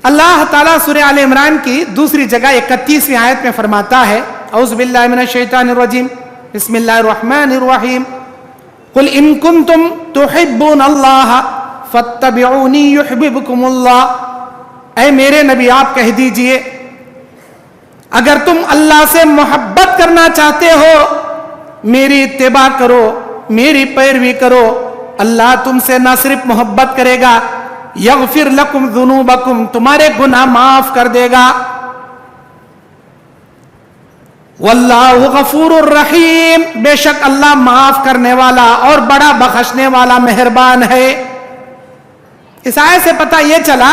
اللہ تعالیٰ سورہ آل عمران کی دوسری جگہ 31ویں آیت میں فرماتا ہے اعوذ باللہ من الشیطان الرجیم بسم اللہ الرحمن الرحیم قل ان کنتم تحبون اللہ فاتبعونی یحببکم اللہ، اے میرے نبی آپ کہہ دیجئے اگر تم اللہ سے محبت کرنا چاہتے ہو میری اتباع کرو، میری پیروی کرو، اللہ تم سے نہ صرف محبت کرے گا، یغفر لکم ذنوبکم، تمہارے گناہ معاف کر دے گا، واللہ غفور الرحیم، بے شک اللہ معاف کرنے والا اور بڑا بخشنے والا مہربان ہے۔ اس آیت سے پتہ یہ چلا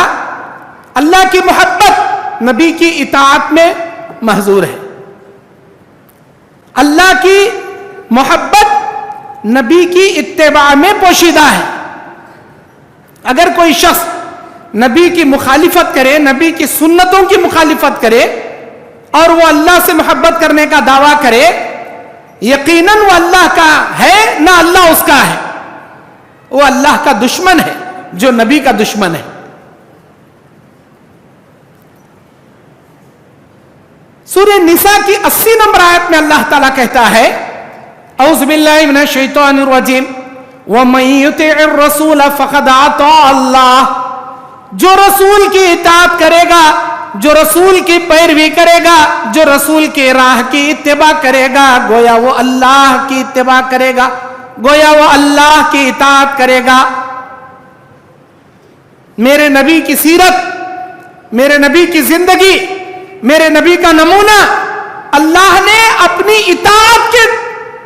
اللہ کی محبت نبی کی اطاعت میں محظور ہے، اللہ کی محبت نبی کی اتباع میں پوشیدہ ہے۔ اگر کوئی شخص نبی کی مخالفت کرے، نبی کی سنتوں کی مخالفت کرے اور وہ اللہ سے محبت کرنے کا دعویٰ کرے، یقیناً وہ اللہ کا ہے نہ اللہ اس کا ہے، وہ اللہ کا دشمن ہے جو نبی کا دشمن ہے۔ سورہ نساء کی 80 نمبر آیت میں اللہ تعالیٰ کہتا ہے اعوذ باللہ من الشیطان الرجیم وَمَن يُطِعِ الرَّسُولَ فَقَدْ أَطَاعَ اللَّهَ، جو رسول کی اطاعت کرے گا، جو رسول کی پیروی کرے گا، جو رسول کی راہ کی اتباع کرے گا، گویا وہ اللہ کی اتباع کرے گا، گویا وہ اللہ کی اطاعت کرے گا۔ میرے نبی کی سیرت، میرے نبی کی زندگی، میرے نبی کا نمونہ اللہ نے اپنی اطاعت کے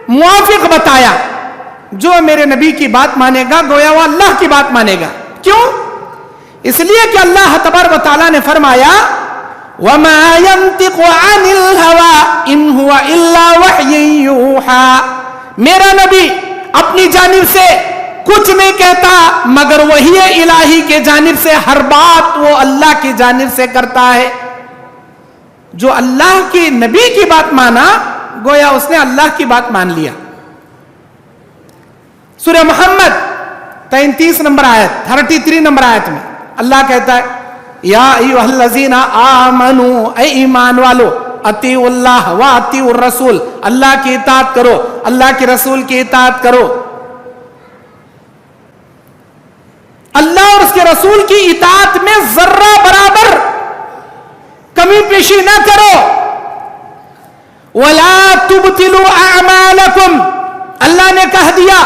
موافق بتایا۔ جو میرے نبی کی بات مانے گا گویا وہ اللہ کی بات مانے گا۔ کیوں؟ اس لیے کہ اللہ تبارک و تعالیٰ نے فرمایا وَمَا يَنْطِقُ عَنِ الْهَوَىٰ إِنْ هُوَ إِلَّا وَحْيٌ يُوحَىٰ، میرا نبی اپنی جانب سے کچھ نہیں کہتا مگر وحی الہی کے جانب سے، ہر بات وہ اللہ کی جانب سے کرتا ہے۔ جو اللہ کی نبی کی بات مانا گویا اس نے اللہ کی بات مان لیا۔ سورہ محمد 33 نمبر آیت 33 نمبر آیت میں اللہ کہتا ہے یا ایھا الذین آمنوا، اے ایمان والو، اطیعوا اللہ و اطیعوا الرسول، اللہ کی اطاعت کرو، اللہ کے رسول کی اطاعت کرو۔ اللہ اور اس کے رسول کی اطاعت میں ذرہ برابر کمی پیشی نہ کرو۔ وَلَا تُبْطِلُوا أَعْمَالَكُمْ، اللہ نے کہہ دیا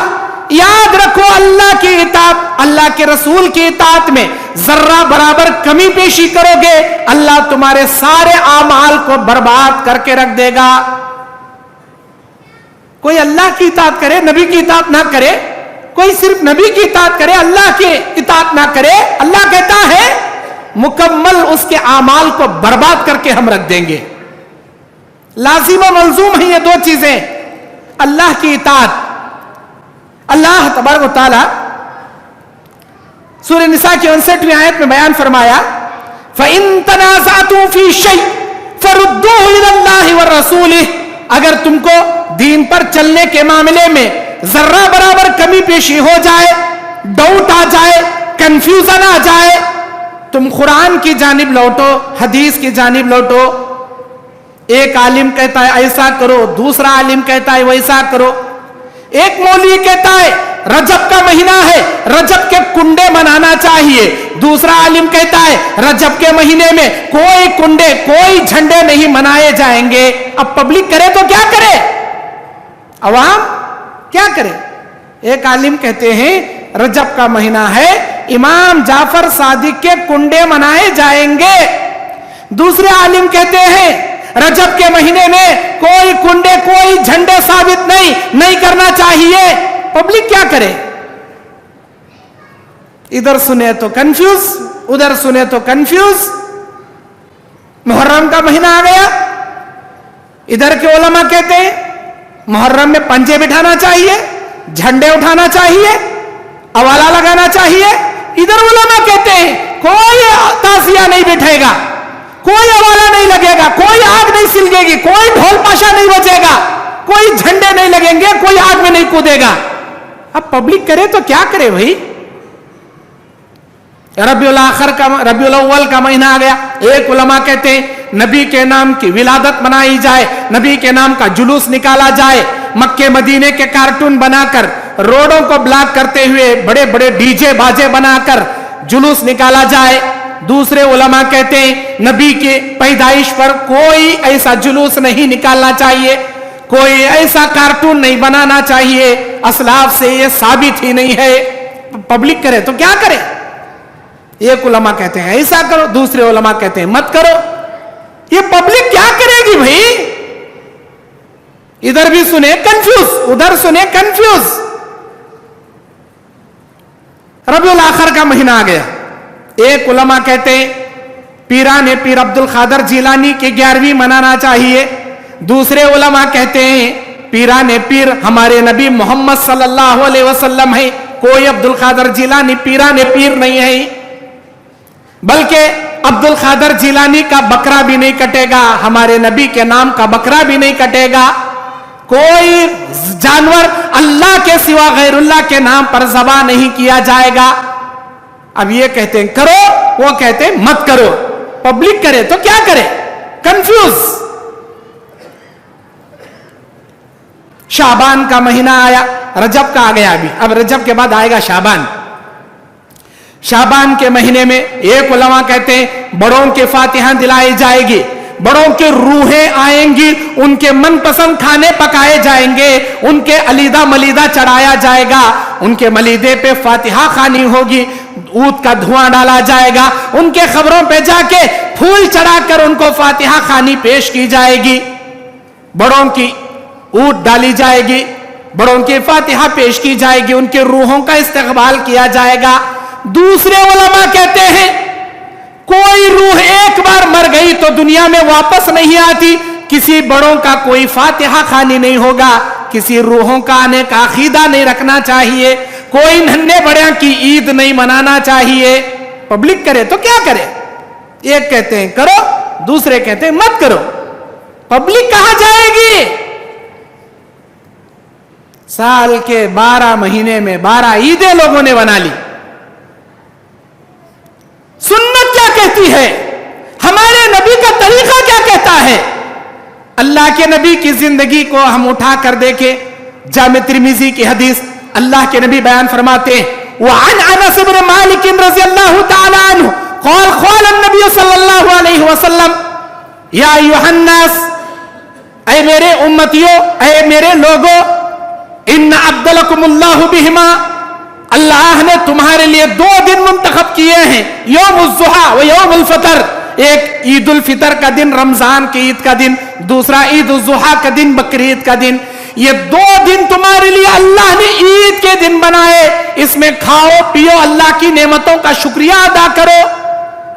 یاد رکھو اللہ کی اطاعت، اللہ کے رسول کی اطاعت میں ذرہ برابر کمی پیشی کرو گے اللہ تمہارے سارے اعمال کو برباد کر کے رکھ دے گا۔ کوئی اللہ کی اطاعت کرے نبی کی اطاعت نہ کرے، کوئی صرف نبی کی اطاعت کرے اللہ کی اطاعت نہ کرے، اللہ کہتا ہے مکمل اس کے اعمال کو برباد کر کے ہم رکھ دیں گے۔ لازم و ملزوم ہیں یہ دو چیزیں، اللہ کی اطاعت۔ اللہ تبارک و تعالی سورہ نساء کی 59ویں آیت میں بیان فرمایا فَإِن تَنَازَعْتُمْ فِي شَيْءٍ فَرُدُّوهُ إِلَى اللَّهِ وَالرَّسُولِ، اگر تم کو دین پر چلنے کے معاملے میں ذرہ برابر کمی پیشی ہو جائے، ڈاؤٹ آ جائے، کنفیوژن آ جائے، تم قرآن کی جانب لوٹو، حدیث کی جانب لوٹو۔ ایک عالم کہتا ہے ایسا کرو، دوسرا عالم کہتا ہے ویسا کرو، ایک مولوی کہتا ہے رجب کا مہینہ ہے رجب کے کنڈے منانا چاہیے، دوسرا عالم کہتا ہے رجب کے مہینے میں کوئی کنڈے کوئی جھنڈے نہیں منائے جائیں گے۔ اب پبلک کرے تو کیا کرے، عوام کیا کرے؟ ایک عالم کہتے ہیں رجب کا مہینہ ہے امام جعفر صادق کے کنڈے منائے جائیں گے، دوسرے عالم کہتے ہیں رجب کے مہینے میں کوئی کنڈے کوئی جھنڈے ثابت نہیں کرنا چاہیے۔ پبلک کیا کرے؟ ادھر سنے تو کنفیوز، ادھر سنے تو کنفیوز۔ محرم کا مہینہ آ گیا، ادھر کے علماء کہتے ہیں محرم میں پنجے بٹھانا چاہیے، جھنڈے اٹھانا چاہیے، حوالہ لگانا چاہیے، ادھر علماء کہتے ہیں کوئی تعزیہ نہیں بٹھے گا، کوئی حوالہ نہیں لگے گا، کوئی آگ نہیں سلگے گی، کوئی ڈھول پاشا نہیں بجے گا، کوئی جھنڈے نہیں لگیں گے، کوئی آگ میں نہیں کودے گا۔ اب پبلک کرے تو کیا کرے بھائی؟ रबीउल अव्वल का महीना आ गया। एक उलमा कहते हैं नबी के नाम की विलादत मनाई जाए, नबी के नाम का जुलूस निकाला जाए, मक्के मदीने के कार्टून बनाकर रोडों को ब्लॉक करते हुए बड़े बड़े डीजे बाजे बनाकर जुलूस निकाला जाए। दूसरे उलमा कहते हैं नबी के पैदाइश पर कोई ऐसा जुलूस नहीं निकालना चाहिए, कोई ऐसा कार्टून नहीं बनाना चाहिए, असलाफ से ये साबित ही नहीं है। पब्लिक करे तो क्या करे? एक उलमा कहते हैं ऐसा करो, दूसरे उलमा कहते हैं मत करो। ये पब्लिक क्या करेगी भाई? इधर भी सुने कंफ्यूज, उधर सुने कंफ्यूज। रबीउल आखिर का महीना आ गया। एक उलमा कहते हैं पीराने पीर अब्दुल कादर जिलानी की 11वीं मनाना चाहिए। दूसरे उलमा कहते हैं पीराने पीर हमारे नबी मोहम्मद सल्लल्लाहु अलैहि वसल्लम है, कोई अब्दुल कादर जिलानी पीराने पीर नहीं है। बल्कि अब्दुल कादर जिलानी का बकरा भी नहीं कटेगा, हमारे नबी के नाम का बकरा भी नहीं कटेगा। कोई जानवर अल्लाह के सिवा गैरुल्लाह के नाम पर ज़बा नहीं किया जाएगा। अब ये कहते हैं करो, वो कहते हैं मत करो। पब्लिक करे तो क्या करे? कंफ्यूज। शाबान का महीना आया, रजब का आ गया अभी, अब रजब के बाद आएगा शाबान। शाबान के महीने में एक उलमा कहते हैं बड़ों के फातिहा दिलाई जाएगी, बड़ों के रूहें आएंगी, उनके मनपसंद खाने पकाए जाएंगे, उनके अलीदा मलीदा चढ़ाया जाएगा, उनके मलीदे पे फातिहा खानी होगी, ऊद का धुआं डाला जाएगा, उनके खबरों पे जाके फूल चढ़ाकर उनको फातिहा खानी पेश की जाएगी, बड़ों की ऊद डाली जाएगी, बड़ों की फातिहा पेश की जाएगी, उनके रूहों का इस्तकबाल किया जाएगा। दूसरे उलमा कहते हैं कोई रूह एक बार मर गई तो दुनिया में वापस नहीं आती, किसी बड़ों का कोई फातिहा खानी नहीं होगा, किसी रूहों का आने का अकीदा नहीं रखना चाहिए, कोई नन्हे बड़े की ईद नहीं मनाना चाहिए। पब्लिक करे तो क्या करे? एक कहते हैं करो, दूसरे कहते हैं मत करो। पब्लिक कहां जाएगी? साल के 12 महीने में 12 ईदें लोगों ने बना ली। सुन्नत क्या कहती है? हमारे नबी का तरीका क्या कहता है? अल्लाह के नबी की जिंदगी को हम उठा कर देखें। जामे तिर्मिजी की हदीस अल्लाह के नबी बयान फरमाते हैं वअन अनस इब्न मालिक रज़ियल्लाहु तआला अन्हु क़ाल क़ाल नबी सल्लल्लाहु अलैहि वसल्लम या अय्युहन नास, ऐ मेरे उम्मतियों, ऐ मेरे लोगों, इन्ना अब्दलकुमुल्लाहु बिहिमा, अल्लाह ने तुम्हारे लिए 2 दिन मुंतखब किए हैं, यौमुल ज़ुहा व यौमुल फ़तर। एक ईद उल फितर का दिन, रमजान की ईद का दिन, दूसरा ईद उल ज़ुहा का दिन, बकरी ईद का दिन। ये 2 दिन तुम्हारे लिए अल्लाह ने ईद के दिन बनाए, इसमें खाओ पियो, अल्लाह की नेमतों का शुक्रिया अदा करो।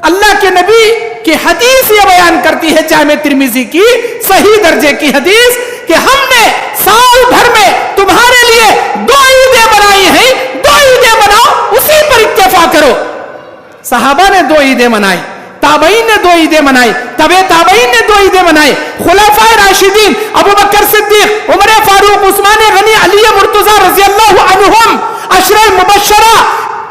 अल्लाह के नबी की हदीस ये बयान करती है, जामे तिर्मिजी की सही दर्जे की हदीस, कि हमने साल भर में तुम्हारे लिए 2 ईदें बनाई हैं, 2 ईदें बनाओ, उसी पर इत्तेफा करो। सहाबा ने 2 ईदें मनाई, ताबईन ने 2 ईदें मनाई, तबे ताबईन ने 2 ईदें मनाई, खुलाफाए राशिदीन अबू बकर सिद्दीक, उमर फारूक, उस्मान गनी, अली मुर्तजा रज़ियल्लाहु अन्हुम, अशरे मुबश्शरा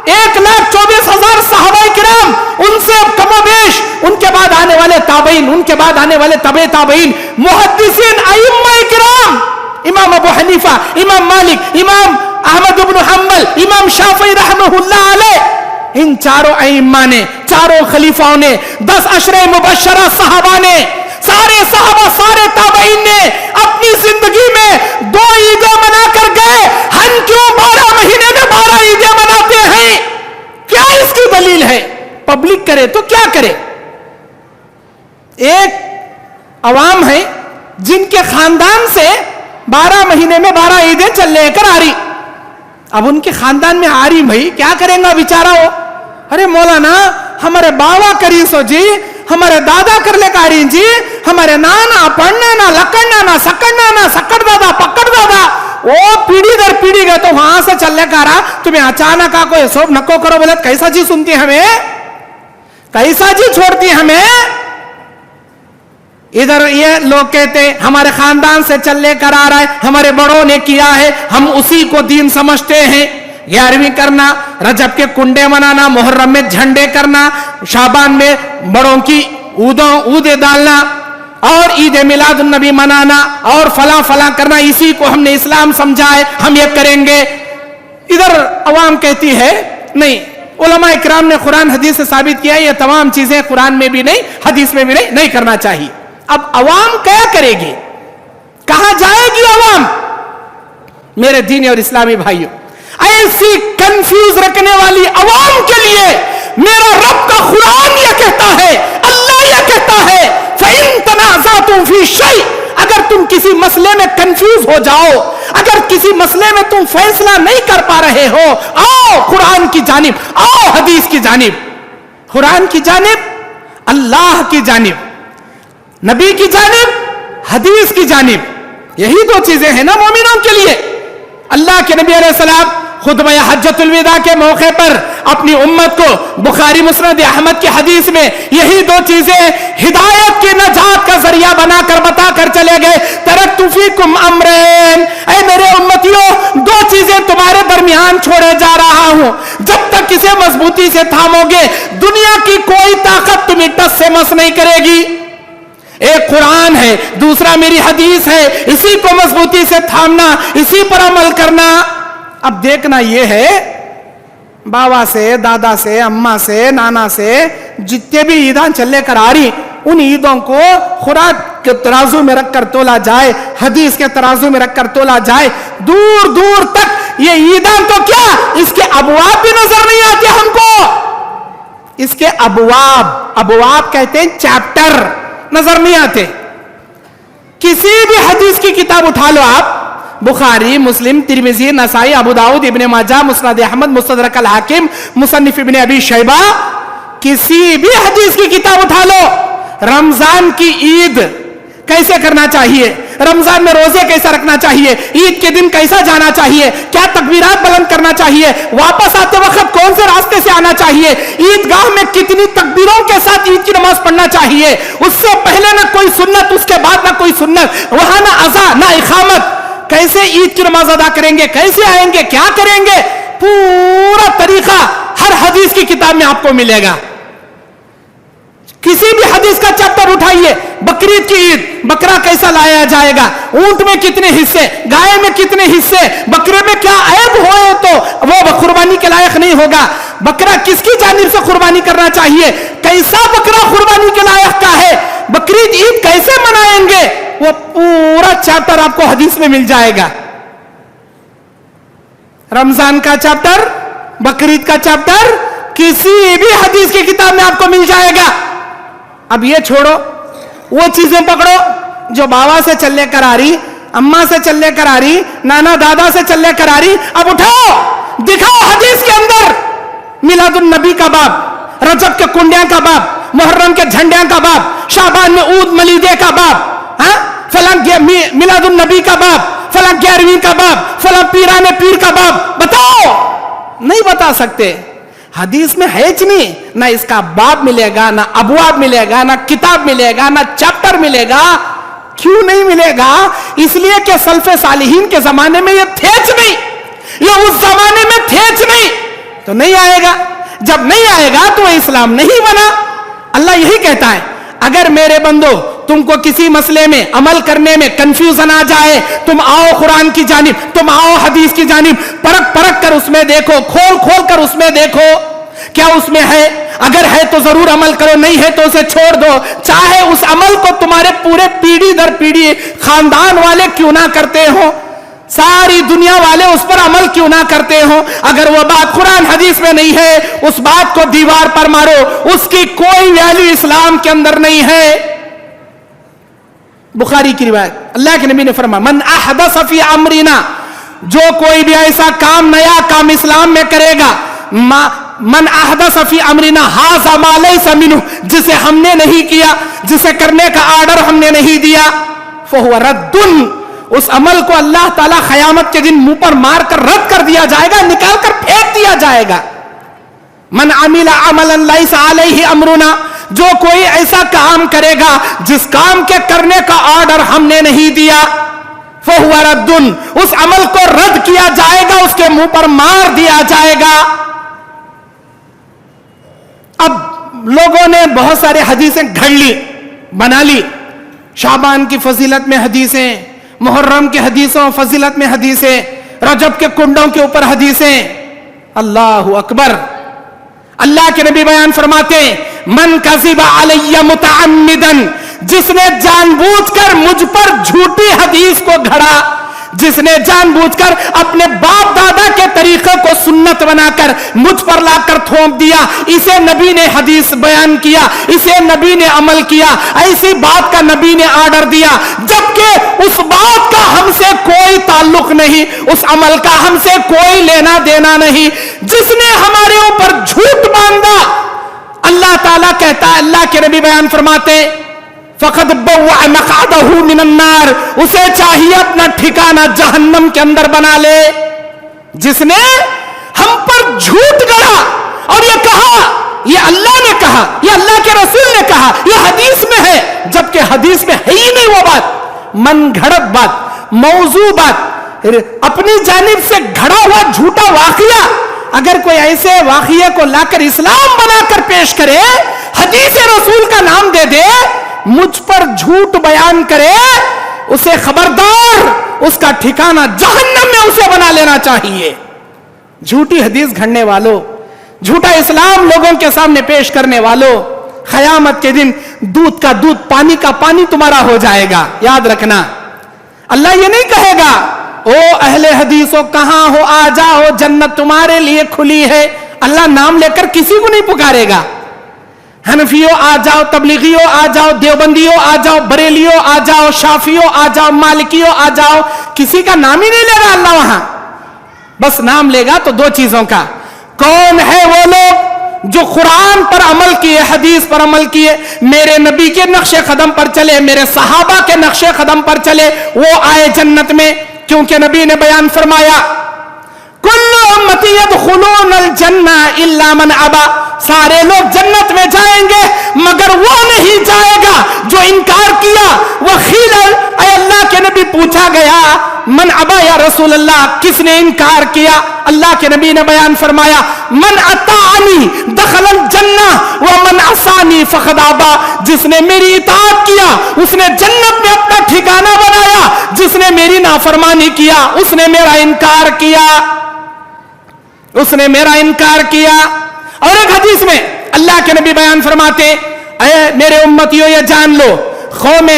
1,24,000 सहाबाए किराम, उनसे अब कमोबेश उनके बाद आने वाले ताबईन, उनके बाद आने वाले तबे ताबईन, मुहद्दिसीन, अइम्मा किराम, इमाम अबू हनीफा, इमाम मालिक, इमाम अहमद इब्न हंबल, इमाम शाफी रहमतुल्लाह अलैह, इन चारों अइम्मा ने, चारों खलीफाओं ने, 10 अशरे मुबश्शरा सहाबा ने, सारे सहाबा, सारे ताबईन ने अपनी जिंदगी में 2 ईदें मनाकर गए। हम क्यों 12 महीने में 12 ईदें मनाते हैं? क्या इसकी दलील है? पब्लिक करे तो क्या करे? एक अवाम है जिनके खानदान से 12 महीने में 12 ईदें चल लेकर आ रही, अब उनके खानदान में आ रही, भाई क्या करेगा बेचारा वो? अरे मौलाना हमारे बाबा करी सो जी, हमारे दादा कर ले कारी जी, हमारे नाना पढ़ना ना लकड़ना ना सकड़ना ना सकड़ दादा पकड़ दादा, वो पीढ़ी दर पीढ़ी गए तो वहां से चलने का रहा, तुम्हें अचानक आ कोई सोब नको करो बोले कैसा जी सुनती हमें, कैसा जी छोड़ती हमें? इधर ये लोग कहते हमारे खानदान से चलने कर आ रहा है, हमारे बड़ों ने किया है, हम उसी को दीन समझते हैं। 11वीं करना, रजब के कुंडे मनाना, मुहर्रम में झंडे करना, शाबान में बड़ों की ऊदे डालना और ईद मिलाद नबी मनाना और फला फला करना, इसी को हमने इस्लाम समझा है, हम ये करेंगे। इधर अवाम कहती है नहीं, उलमा इकराम ने कुरान हदीस से साबित किया ये तमाम चीजें कुरान में भी नहीं, हदीस में भी नहीं करना चाहिए। अब अवाम क्या करेगी, कहां जाएगी अवाम? मेरे दीनी और इस्लामी भाइयों, ऐसी कंफ्यूज रखने वाली अवाम के लिए मेरा रब का कुरान यह कहता है, अल्लाह यह कहता है, फ़इन तनाज़अतुम फ़ी शै, अगर तुम किसी मसले में कंफ्यूज हो जाओ, अगर किसी मसले में तुम फैसला नहीं कर पा रहे हो, आओ कुरान की जानिब, आओ हदीस की जानिब, कुरान की जानिब, अल्लाह की जानिब, नबी की जानिब, हदीस की जानिब। यही दो चीजें हैं ना मोमिनों के लिए। अल्लाह के नबी अलैहिस्सलाम खुतबा हज्जतुल विदा के मौके पर अपनी उम्मत को बुखारी मुस्नद अहमद की हदीस में यही दो चीजें हिदायत की नजात का जरिया बनाकर बताकर चले गए। तरक्तु फीकुम अमरैन, ऐ मेरे उम्मतियों, दो चीजें तुम्हारे दरमियान छोड़े जा रहा हूं, जब तक इसे मजबूती से थामोगे दुनिया की कोई ताकत तुम्हें टस से मस नहीं करेगी। एक कुरान है, दूसरा मेरी हदीस है, इसी को मजबूती से थामना, इसी पर अमल करना। अब देखना यह है, बाबा से, दादा से, अम्मा से, नाना से जितने भी ईदां चले कर आ रही, उन ईदों को खुराक के तराजू में रखकर तोला जाए, हदीस के तराजू में रखकर तोला जाए। दूर दूर तक ये ईदां तो क्या, इसके अबवाब भी नजर नहीं आते हमको। इसके अबवाब कहते हैं चैप्टर, नजर नहीं आते। किसी भी हदीस की किताब उठा लो आप, बुखारी, मुस्लिम, तिरमिजी, नसाई, अबू दाऊद, इब्ने माजा, मुस्नद अहमद, मुस्तदरक अल हाकिम, मुसन्निफ इब्ने अबी शैबा, किसी भी हदीस की किताब उठा लो, रमजान की ईद कैसे करना चाहिए, रमजान में रोजे कैसा रखना चाहिए, ईद के दिन कैसा जाना चाहिए, क्या तकबीरात बुलंद करना चाहिए, वापस आते वक्त कौन से रास्ते से आना चाहिए, ईदगाह में कितनी तकबीरों के साथ ईद की नमाज पढ़ना चाहिए, उससे पहले ना कोई सुन्नत, उसके बाद ना कोई सुन्नत, वहां ना अज़ा ना इकामत, कैसे ईद की नमाज अदा करेंगे, कैसे आएंगे, क्या करेंगे, पूरा तरीका हर हदीस की किताब में आपको मिलेगा। किसी भी हदीस का चैप्टर उठाइए, बकरीद की ईद, बकरा कैसा लाया जाएगा, ऊंट में कितने हिस्से, गाय में कितने हिस्से, बकरे में क्या ऐब होए तो वो कुर्बानी के लायक नहीं होगा, बकरा किसकी जानिब से कुर्बानी करना चाहिए, कैसा बकरा कुर्बानी के लायक का है, बकरीद ईद कैसे मनाएंगे, वो पूरा चैप्टर आपको हदीस में मिल जाएगा। रमजान का चैप्टर, बकरीद का चैप्टर किसी भी हदीस की किताब में आपको मिल जाएगा। अब ये छोड़ो, वो चीजें पकड़ो जो बाबा से चल कर आ रही, अम्मा से चल कर आ रही, नाना दादा से चल कर आ रही। अब उठाओ, दिखाओ हदीस के अंदर मिलादुन नबी का बाब, रजब के कुंडिया का बाब, मुहर्रम के झंडिया का बाब, शाबान में ऊद मलीदे का बाब, फलां मिलादुन नबी का बाब, फलां 11वीं का बाब, फलां पीराने पीर का बाब, बताओ। नहीं बता सकते, हदीस में है च नहीं, ना इसका बाब मिलेगा, ना अबवाब मिलेगा, ना किताब मिलेगा, ना चैप्टर मिलेगा। क्यों नहीं मिलेगा? इसलिए कि सल्फे सालिहीन के जमाने में ये थे च नहीं, ये उस जमाने में थे च नहीं, तो नहीं आएगा। जब नहीं आएगा तो इस्लाम नहीं बना। अल्लाह यही कहता है, अगर मेरे बंदो तुमको किसी मसले में अमल करने में कंफ्यूजन आ जाए, तुम आओ कुरान की जानिब, तुम आओ हदीस की जानिब, परख परख कर उसमें देखो, खोल खोल कर उसमें देखो क्या उसमें है। अगर है तो जरूर अमल करो, नहीं है तो उसे छोड़ दो। चाहे उस अमल को तुम्हारे पूरे पीढ़ी दर पीढ़ी खानदान वाले क्यों ना करते हो, सारी दुनिया वाले उस पर अमल क्यों ना करते हो, अगर वो बात कुरान हदीस में नहीं है, उस बात को दीवार पर मारो, उसकी कोई वैल्यू इस्लाम के अंदर नहीं है। बुखारी की रिवायत, अल्लाह के नबी ने फरमाया, मन अहदस फी अमरिना, जो कोई भी ऐसा काम, नया काम इस्लाम में करेगा, मन अहदस फी अमरिना हाज़ा मा लैसा मिन्हु, जिसे हमने नहीं किया, जिसे करने का आर्डर हमने नहीं दिया, फहुवा रद्दुन, उस अमल को अल्लाह ताला क़यामत के दिन मुंह पर मार कर रद्द कर दिया जाएगा, निकाल कर फेंक दिया जाएगा। मन अमिला अमलन लैसा अलैहि अमरुना, जो कोई ऐसा काम करेगा जिस काम के करने का ऑर्डर हमने नहीं दिया, फहुवा रद्दुन, उस अमल को रद्द किया जाएगा, उसके मुंह पर मार दिया जाएगा। अब लोगों ने बहुत सारे हदीसें घड़ ली, बना ली। शाबान की फजीलत में हदीसें, मुहर्रम की हदीसों फजीलत में हदीसें, रजब के कुंडों के ऊपर हदीसें। अल्लाहु अकबर। अल्लाह के नबी बयान फरमाते, मन कज़िबा अलैया मुतअम्मिदन, जिसने जानबूझकर मुझ पर झूठी हदीस को घड़ा, जिसने जानबूझकर अपने बाप दादा के तरीके को सुन्नत बनाकर मुझ पर लाकर थोप दिया, इसे नबी ने हदीस बयान किया, इसे नबी ने अमल किया, ऐसी बात का नबी ने ऑर्डर दिया, जबकि उस बात का हमसे कोई ताल्लुक नहीं, उस अमल का हमसे कोई लेना देना नहीं, जिसने हमारे ऊपर झूठ बांधा। अल्लाह ताला कहता है, अल्लाह के नबी बयान फरमाते, फ़क़द बव्वअ मक़अदहु मिनन नार, उसे चाहिए अपना ठिकाना जहन्नम के अंदर बना ले। जिसने हम पर झूठ गढ़ा और ये कहा, ये अल्लाह ने कहा, ये अल्लाह के रसूल ने कहा, ये हदीस में है, जबकि हदीस में है ही नहीं वो बात, मन घड़त बात, मौजू बात, अपनी जानिब से घड़ा हुआ झूठा वाक़िया। अगर कोई ऐसे वाक़िया को लाकर इस्लाम बनाकर पेश करे, हदीस रसूल का नाम दे दे, मुझ पर झूठ बयान करे, उसे खबरदार, उसका ठिकाना जहन्नम में उसे बना लेना चाहिए। झूठी हदीस घड़ने वालों, झूठा इस्लाम लोगों के सामने पेश करने वालों, क़यामत के दिन दूध का दूध, पानी का पानी तुम्हारा हो जाएगा। याद रखना, अल्लाह ये नहीं कहेगा, ओ अहले हदीसों कहां हो, आ जाओ, जन्नत तुम्हारे लिए खुली है। अल्लाह नाम लेकर किसी को नहीं पुकारेगा। हनफियों आ जाओ, तबलीगियों आ जाओ, देवबंदियों आ जाओ, बरेलियों आ जाओ, शाफियों आ जाओ, मालिकियों आ जाओ, किसी का नाम ही नहीं लेगा अल्लाह वहां। बस नाम लेगा तो दो चीजों का, कौन है वो लोग जो कुरान पर अमल किए, हदीस पर अमल किए, मेरे नबी के नक्शे कदम पर चले, मेरे सहाबा के नक्शे कदम पर चले, वो आए जन्नत में। क्योंकि नबी ने बयान फरमाया, कुल्लु उम्मती यदखुलूनल जन्ना इल्ला मन अबा, सारे लोग जन्नत में जाएंगे मगर वो नहीं जाएगा जो इनकार किया। वखील, अल्लाह के नबी, पूछा गया, मन अबा या रसूल अल्लाह, किसने इनकार किया? अल्लाह के नबी ने बयान फरमाया, मन अताअनी दखलल जन्ना व मन असानी फक़द अबा, जिसने मेरी इताअत किया उसने जन्नत में अपना ठिकाना बनाया, जिसने मेरी नाफरमानी किया उसने मेरा इनकार किया, उसने मेरा इनकार किया। और एक हदीस में अल्लाह के नबी बयान फरमाते, अरे मेरे उम्मतियों ये जान लो, कौम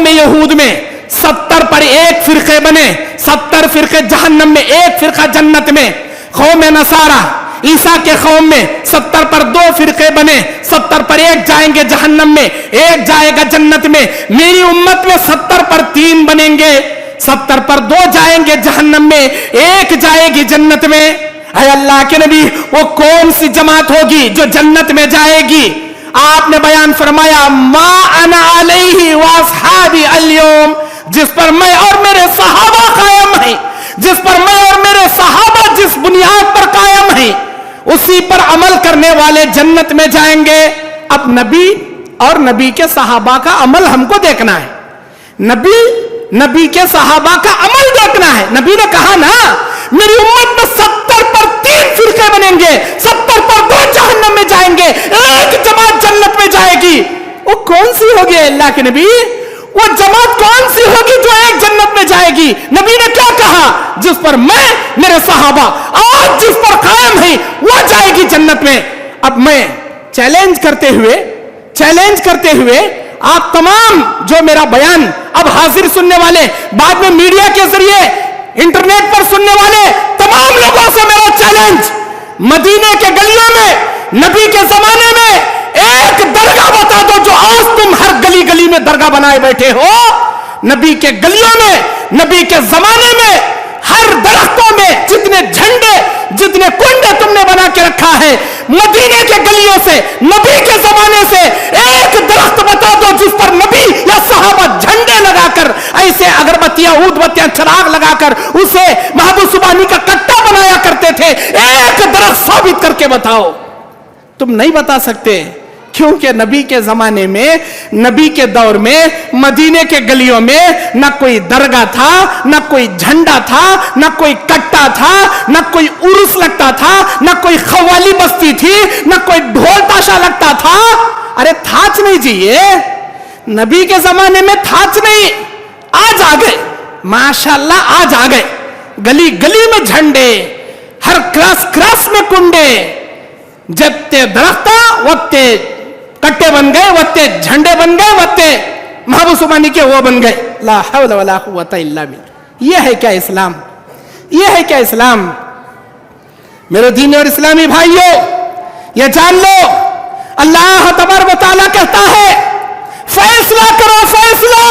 यहूद में 70 पर एक फिरके बने, 70 फिरके जहन्नम में, एक फिरका जन्नत में। कौम नसारा, ईसा के कौम में 70 पर 2 फिरके बने, 70 पर एक जाएंगे जहन्नम में, एक जाएगा जन्नत में। मेरी उम्मत में 70 पर 3 बनेंगे, 70 पर 2 जाएंगे जहन्नम में, एक जाएगी जन्नत में। है अल्लाह के नबी, वो कौन सी जमात होगी जो जन्नत में जाएगी? आपने बयान फरमाया, मा अना अलैहि व अस्हाबी अल-यौम, जिस पर मैं और मेरे सहाबा कायम हैं, जिस पर मैं और मेरे सहाबा जिस बुनियाद पर कायम हैं, उसी पर अमल करने वाले जन्नत में जाएंगे। अब नबी और नबी के सहाबा का अमल हमको देखना है, नबी के सहाबा का अमल देखना है। नबी ने कहा ना, मेरी उम्मत में 70 पर 3 फिरके बनेंगे, 70 पर 2 जहन्नम में जाएंगे, एक जमात जन्नत में जाएगी। वो कौन सी होगी अल्लाह के नबी? वो जमात कौन सी होगी जो एक जन्नत में जाएगी? नबी ने क्या कहा? जिस पर मैं, मेरे सहाबा आज जिस पर कायम है, वो जाएगी जन्नत में। अब मैं चैलेंज करते हुए आप तमाम जो मेरा बयान अब हाजिर सुनने वाले, बाद में मीडिया के जरिए इंटरनेट पर सुनने वाले तमाम लोगों से मेरा चैलेंज, मदीने के गलियों में, नबी के जमाने में एक दरगाह बता दो जो आज तुम हर गली गली में दरगाह बनाए बैठे हो। नबी के गलियों में, नबी के जमाने में हर दरख्तों में जितने झंडे, जितने कुंडे तुमने बना के रखा है, मदीने के गलियों से, नबी के जमाने से एक दरख्त बता दो जिस पर नबी या सहाबा झंडे लगाकर, ऐसे अगरबत्तियां, ऊदबत्तियां, चिराग लगाकर उसे महबूब सुबानी का कट्टा बनाया करते थे। एक दरख्त साबित करके बताओ। तुम नहीं बता सकते, क्योंकि नबी के जमाने में, नबी के दौर में मदीने के गलियों में न कोई दरगाह था, न कोई झंडा था, न कोई कट्टा था, न कोई उर्स लगता था, न कोई खवाली बस्ती थी, न कोई ढोल ताशा लगता था। अरे थाच नहीं जी, ये नबी के जमाने में थाच नहीं, आज आ गए माशाल्लाह, आज आ गए। गली गली में झंडे, हर क्रास क्रास में कुंडे, जत्ते दरख्ता वत्ते कट्टे बन गए, वत्ते झंडे बन गए, वत्ते महबूस उमानी के वो बन गए। ला हौला वला कुव्वता इल्ला बिल्लाह। ये है क्या इस्लाम? ये है क्या इस्लाम? मेरे दीन और इस्लामी भाइयों, ये जान लो, अल्लाह तबारक व तआला कहता है फैसला करो, फैसला